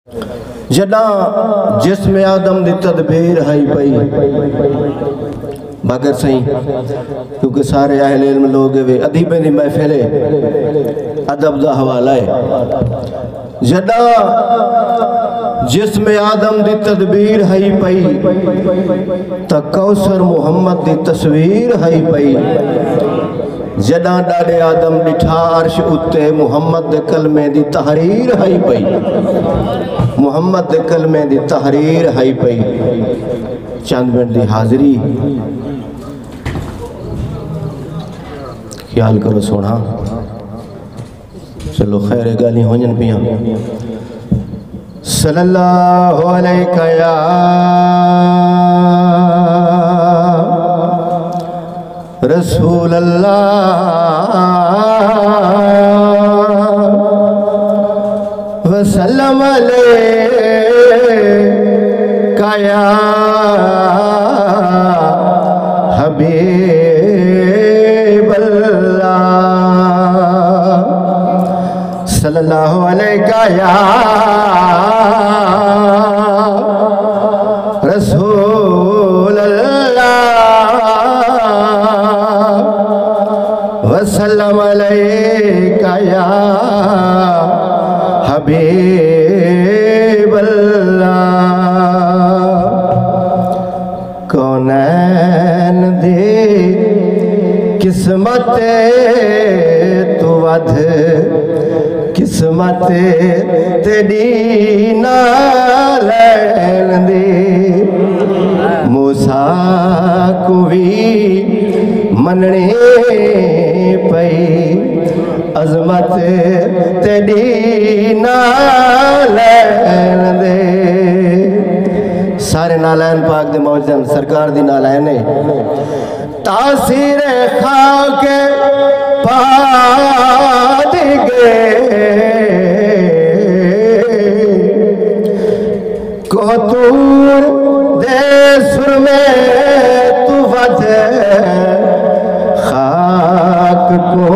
जदा जिस्म आदम दी तदबीर है पई बागर सही क्योंकि सारे अहले इल्म लोग वे अदीबे दी महफिल अदब दा हवाला है। जदा जिस्म आदम दी तदबीर है पई त कौसर मुहम्मद दी तस्वीर है पई। जदा डाडे आदम डिठा अर्श उत्ते मुहम्मद दे कलमे दी तहरीर है पई। मुहम्मद दे कलमे दी तहरीर है पई। चंद मिनट दी हाजिरी ख्याल करो सोना। चलो खैर गाली होजन पिया। सल्लल्लाहु अलैका या रसूल अल्लाह वसल्लम अलैका या हबीब अल्लाह। सल्लल्लाहु अलैका या रसूल वसल्लम अलैका या हबीब अल्लाह। कौनैन दे किस्मत तू वध किस्मत तेरी नालैन दे। मूसा को भी मनने पई अजमत तेरी नालैन दे। सारे नालैन पाक दे मौजन सरकार दी नालैन है। तासीर खाक पाद गए कोतूर दे सुर में तू वध खाक को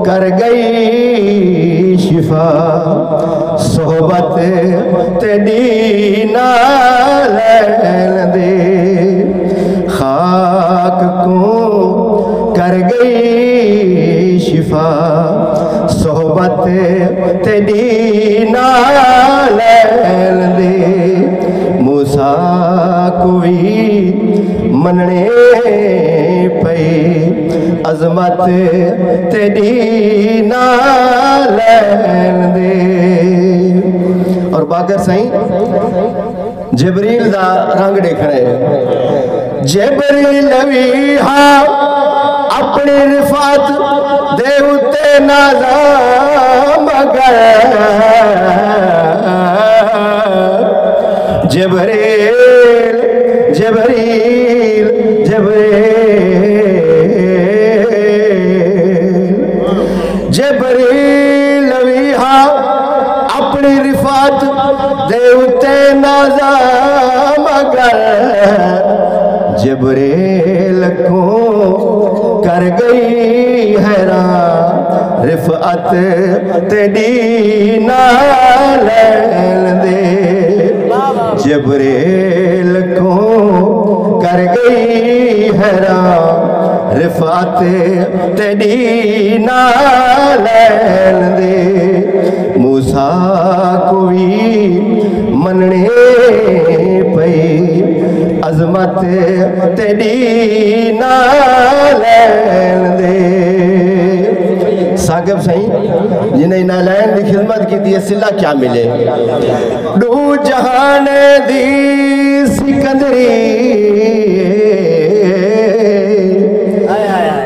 कर गई शिफा सोहबत तेरी नालैन दे। खाक को कर गई शिफा सोहबत तेरी नालैन दे। मूसा कोई मनने पई अजमत तेरी नालैन दे। और बागर सही जिब्रील दा रंग देखना है। जिब्रील भी हाँ अपनी रिफात दे उते नाज़ा मगर जिब्रील जिब्रील जिब्रील जिब्रील भी हाँ अपनी रिफात दे उते नाज़ा मगर जिब्रील को कर गई हैरान रिफात तेरी नालैन दे। जिब्रील को कर गई हैरान रिफात तेरी नालैन दे। मूसा को भी मनने पई अजमत तेरी नालैन दे। साकिब सही जिन्हें नालैन की खिदमत की थी सिला क्या मिले। दू जहान दी सिकंदरी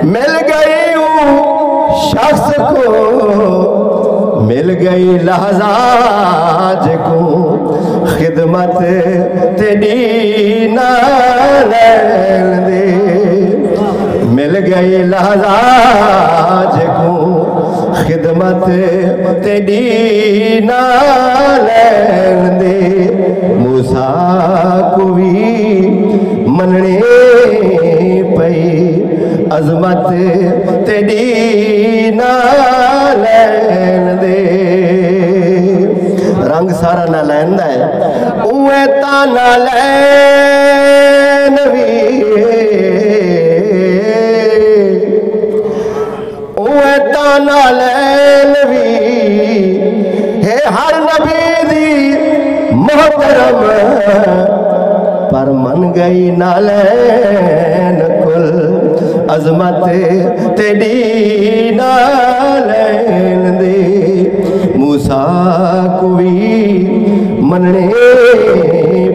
मिल गई शख्स को मिल गई लहजाज को खिदमत तेरी नालैन दे। मिल गई लहजाज को खिदमत तेरी नालैन दे। मूसा को भी मनने पई अजमत तेरी नालैन दे। रंग सारा ना लैंदा है उए ता ना लैन भी उए ता ना लैन भी है हर नबी दी मोहतरम पर मन गई ना लैन कुल अजमत तेरी ना लैन दे मूसा कोई मनने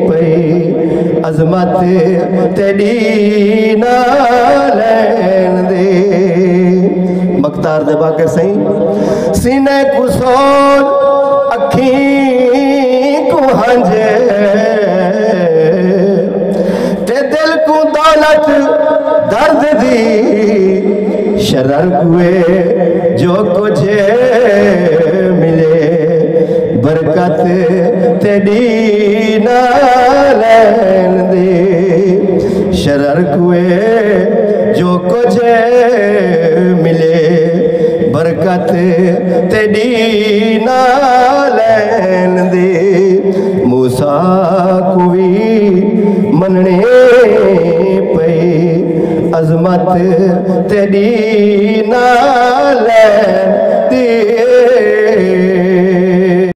पे अजमत तेरी ना लैन दे मकतार दे बाके सही सीने को सोच अखी को हंजे ते दिल को दौलत दर्द दी शरर हुए जो कुछ मिले बरकत तेरी ना लैन दे शरर हुए जो कुछ मिले बरकत तेरी ना लैन दे मूसा कोई मनने पे अजमत तेरी ना लैन